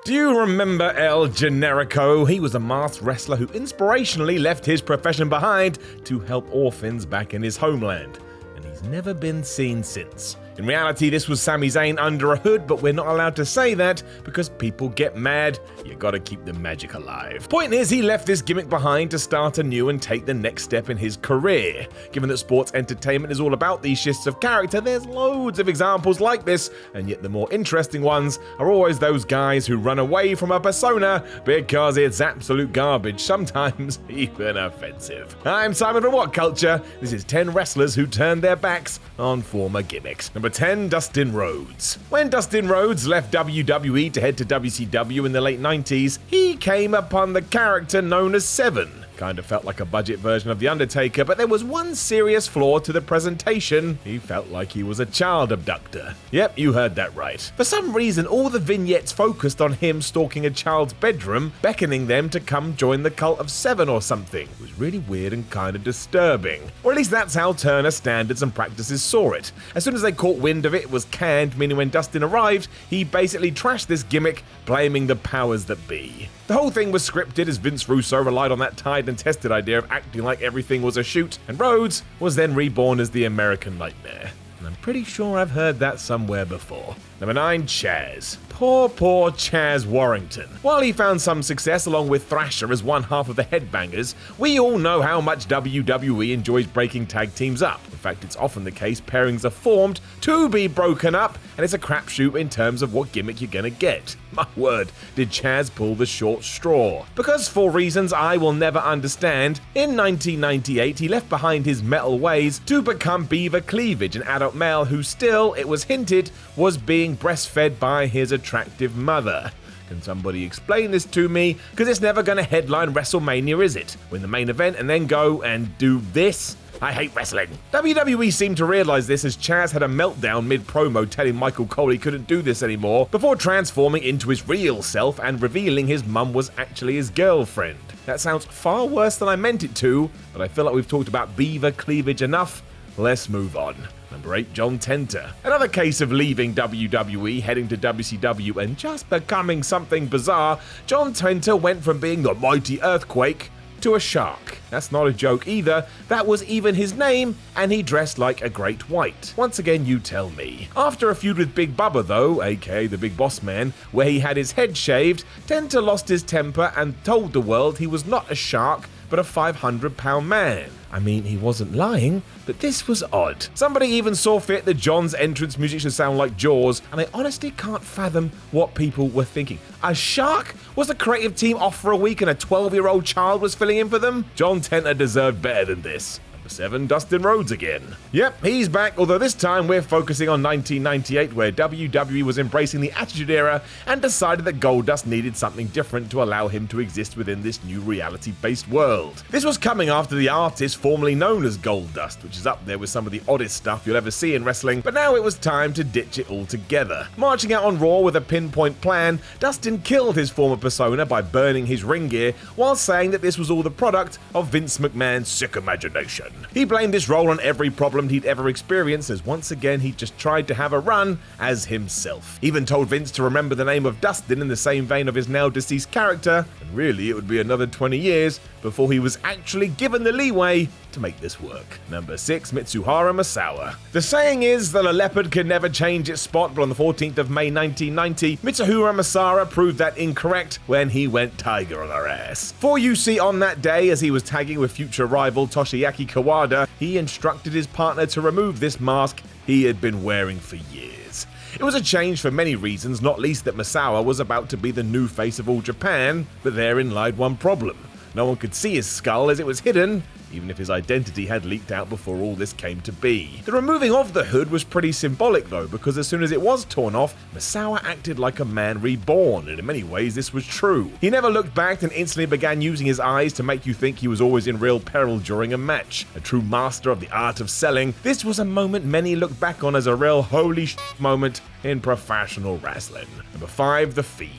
Do you remember El Generico? He was a masked wrestler who inspirationally left his profession behind to help orphans back in his homeland, and he's never been seen since. In reality, this was Sami Zayn under a hood, but we're not allowed to say that because people get mad. You gotta keep the magic alive. Point is, he left this gimmick behind to start anew and take the next step in his career. Given that sports entertainment is all about these shifts of character, there's loads of examples like this, and yet the more interesting ones are always those guys who run away from a persona because it's absolute garbage, sometimes even offensive. I'm Simon from What Culture. This is 10 wrestlers who turned their backs on former gimmicks. Number 10, Dustin Rhodes. When Dustin Rhodes left WWE to head to WCW in the late 90s, he came upon the character known as Seven. Kind of felt like a budget version of The Undertaker, but there was one serious flaw to the presentation. He felt like he was a child abductor. Yep, you heard that right. For some reason, all the vignettes focused on him stalking a child's bedroom, beckoning them to come join the cult of Seven or something. It was really weird and kind of disturbing. Or at least that's how Turner standards and practices saw it. As soon as they caught wind of it, it was canned, meaning when Dustin arrived, he basically trashed this gimmick, blaming the powers that be. The whole thing was scripted as Vince Russo relied on that tried and tested idea of acting like everything was a shoot, and Rhodes was then reborn as the American Nightmare. And I'm pretty sure I've heard that somewhere before. Number 9, Chaz. Poor Chaz Warrington. While he found some success along with Thrasher as one half of the Headbangers, we all know how much WWE enjoys breaking tag teams up. In fact, it's often the case pairings are formed to be broken up, and it's a crapshoot in terms of what gimmick you're gonna get. My word, did Chaz pull the short straw? Because for reasons I will never understand, in 1998 he left behind his metal ways to become Beaver Cleavage, an adult male who still, it was hinted, was being breastfed by his attractive mother. Can somebody explain this to me? Because it's never going to headline WrestleMania, is it? Win the main event and then go and do this? I hate wrestling. WWE seemed to realize this as Chaz had a meltdown mid-promo telling Michael Cole he couldn't do this anymore before transforming into his real self and revealing his mum was actually his girlfriend. That sounds far worse than I meant it to, but I feel like we've talked about Beaver Cleavage enough. Let's move on. Number 8, John Tenta. Another case of leaving WWE, heading to WCW, and just becoming something bizarre. John Tenta went from being the mighty earthquake to a shark. That's not a joke either. That was even his name, and he dressed like a great white. Once again, you tell me. After a feud with Big Bubba though, aka the Big Boss Man, where he had his head shaved, Tenta lost his temper and told the world he was not a shark, but a 500-pound man. I mean, he wasn't lying, but this was odd. Somebody even saw fit that John's entrance music should sound like Jaws, and I honestly can't fathom what people were thinking. A shark? Was the creative team off for a week and a 12-year-old child was filling in for them? John Tenta deserved better than this. Number 7, Dustin Rhodes again. Yep, he's back, although this time we're focusing on 1998, where WWE was embracing the Attitude Era and decided that Goldust needed something different to allow him to exist within this new reality-based world. This was coming after the artist formerly known as Goldust, which is up there with some of the oddest stuff you'll ever see in wrestling, but now it was time to ditch it altogether. Marching out on Raw with a pinpoint plan, Dustin killed his former persona by burning his ring gear, while saying that this was all the product of Vince McMahon's sick imagination. He blamed this role on every problem he'd ever experienced, as once again he just tried to have a run as himself. Even told Vince to remember the name of Dustin in the same vein of his now deceased character, and really it would be another 20 years before he was actually given the leeway to make this work. Number 6, Mitsuharu Misawa. The saying is that a leopard can never change its spot, but on the 14th of May 1990, Mitsuharu Misawa proved that incorrect when he went tiger on our ass. For you see, on that day, as he was tagging with future rival Toshiaki Kawada, he instructed his partner to remove this mask he had been wearing for years. It was a change for many reasons, not least that Misawa was about to be the new face of All Japan, but therein lied one problem. No one could see his skull as it was hidden, even if his identity had leaked out before all this came to be. The removing of the hood was pretty symbolic though, because as soon as it was torn off, Misawa acted like a man reborn, and in many ways this was true. He never looked back and instantly began using his eyes to make you think he was always in real peril during a match. A true master of the art of selling, this was a moment many look back on as a real holy shit moment in professional wrestling. Number 5, The Fiend.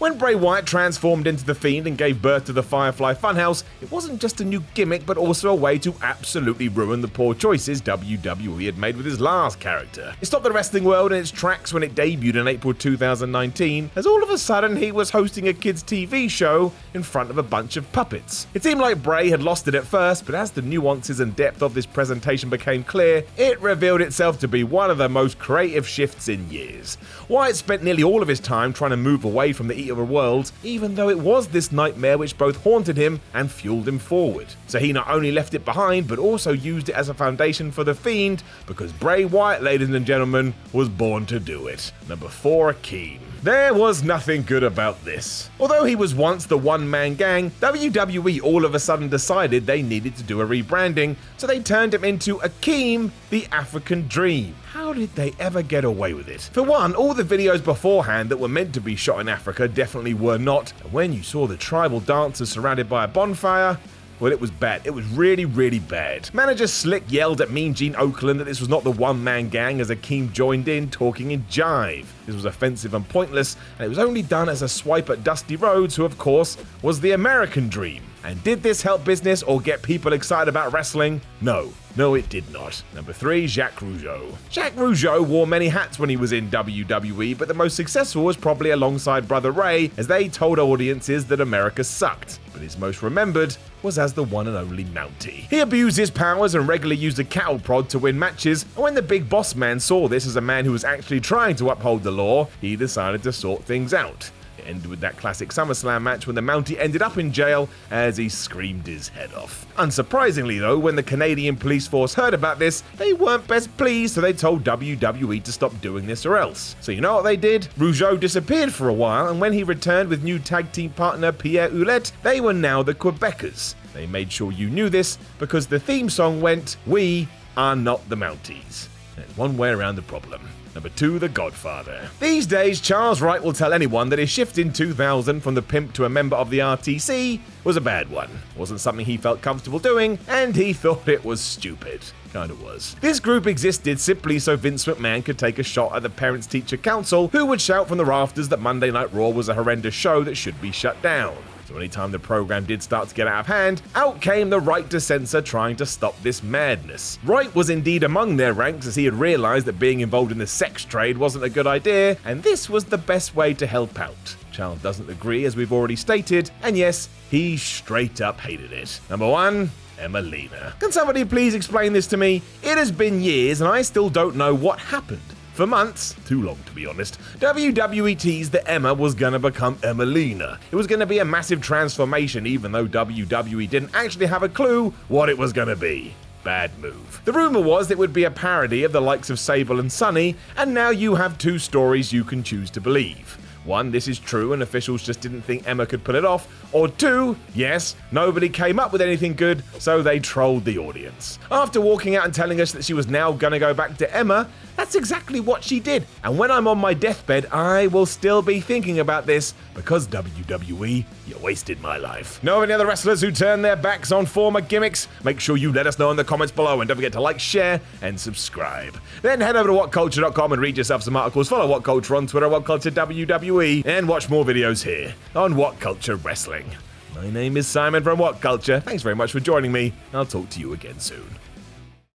When Bray Wyatt transformed into the Fiend and gave birth to the Firefly Funhouse, it wasn't just a new gimmick but also a way to absolutely ruin the poor choices WWE had made with his last character. It stopped the wrestling world in its tracks when it debuted in April 2019, as all of a sudden he was hosting a kids' TV show in front of a bunch of puppets. It seemed like Bray had lost it at first, but as the nuances and depth of this presentation became clear, it revealed itself to be one of the most creative shifts in years. Wyatt spent nearly all of his time trying to move away from the Eater of Worlds, even though it was this nightmare which both haunted him and fueled him forward. So he not only left it behind, but also used it as a foundation for the Fiend, because Bray Wyatt, ladies and gentlemen, was born to do it. Number 4, ACAIN. There was nothing good about this. Although he was once the one-man gang, WWE all of a sudden decided they needed to do a rebranding, so they turned him into ACAIN, the African Dream. How did they ever get away with it? For one, all the videos beforehand that were meant to be shot in Africa definitely were not, and when you saw the tribal dancers surrounded by a bonfire, well, it was bad. It was really, really bad. Manager Slick yelled at Mean Gene Okerlund that this was not the one-man gang as ACAIN joined in, talking in jive. This was offensive and pointless, and it was only done as a swipe at Dusty Rhodes, who of course was the American Dream. And did this help business or get people excited about wrestling? No. No, it did not. Number 3, Jacques Rougeau. Jacques Rougeau wore many hats when he was in WWE, but the most successful was probably alongside Brother Ray, as they told audiences that America sucked. But his most remembered was as the one and only Mountie. He abused his powers and regularly used a cattle prod to win matches, and when the big boss man saw this as a man who was actually trying to uphold the law, he decided to sort things out. It ended with that classic SummerSlam match when the Mountie ended up in jail as he screamed his head off. Unsurprisingly though, when the Canadian police force heard about this, they weren't best pleased, so they told WWE to stop doing this or else. So you know what they did? Rougeau disappeared for a while, and when he returned with new tag team partner Pierre Ouellette, they were now the Quebecers. They made sure you knew this because the theme song went, "We are not the Mounties." And one way around the problem. Number 2, The Godfather. These days, Charles Wright will tell anyone that his shift in 2000 from the pimp to a member of the RTC was a bad one. It wasn't something he felt comfortable doing, and he thought it was stupid. Kinda was. This group existed simply so Vince McMahon could take a shot at the Parents-Teacher Council, who would shout from the rafters that Monday Night Raw was a horrendous show that should be shut down. So anytime the program did start to get out of hand, out came the Right to Censor trying to stop this madness. Wright was indeed among their ranks, as he had realized that being involved in the sex trade wasn't a good idea, and this was the best way to help out. Charles doesn't agree, as we've already stated, and yes, he straight up hated it. Number 1, Emelina. Can somebody please explain this to me? It has been years and I still don't know what happened. For months, too long to be honest, WWE teased that Emma was gonna become Emelina. It was gonna be a massive transformation, even though WWE didn't actually have a clue what it was gonna be. Bad move. The rumor was it would be a parody of the likes of Sable and Sunny, and now you have 2 stories you can choose to believe. 1, this is true and officials just didn't think Emma could pull it off, or 2, yes, nobody came up with anything good, so they trolled the audience. After walking out and telling us that she was now gonna go back to Emma, that's exactly what she did, and when I'm on my deathbed, I will still be thinking about this, because WWE, you wasted my life. Know of any other wrestlers who turned their backs on former gimmicks? Make sure you let us know in the comments below, and don't forget to like, share, and subscribe. Then head over to whatculture.com and read yourself some articles, follow What Culture on Twitter, What Culture WWE, and watch more videos here on What Culture Wrestling. My name is Simon from What Culture. Thanks very much for joining me. I'll talk to you again soon.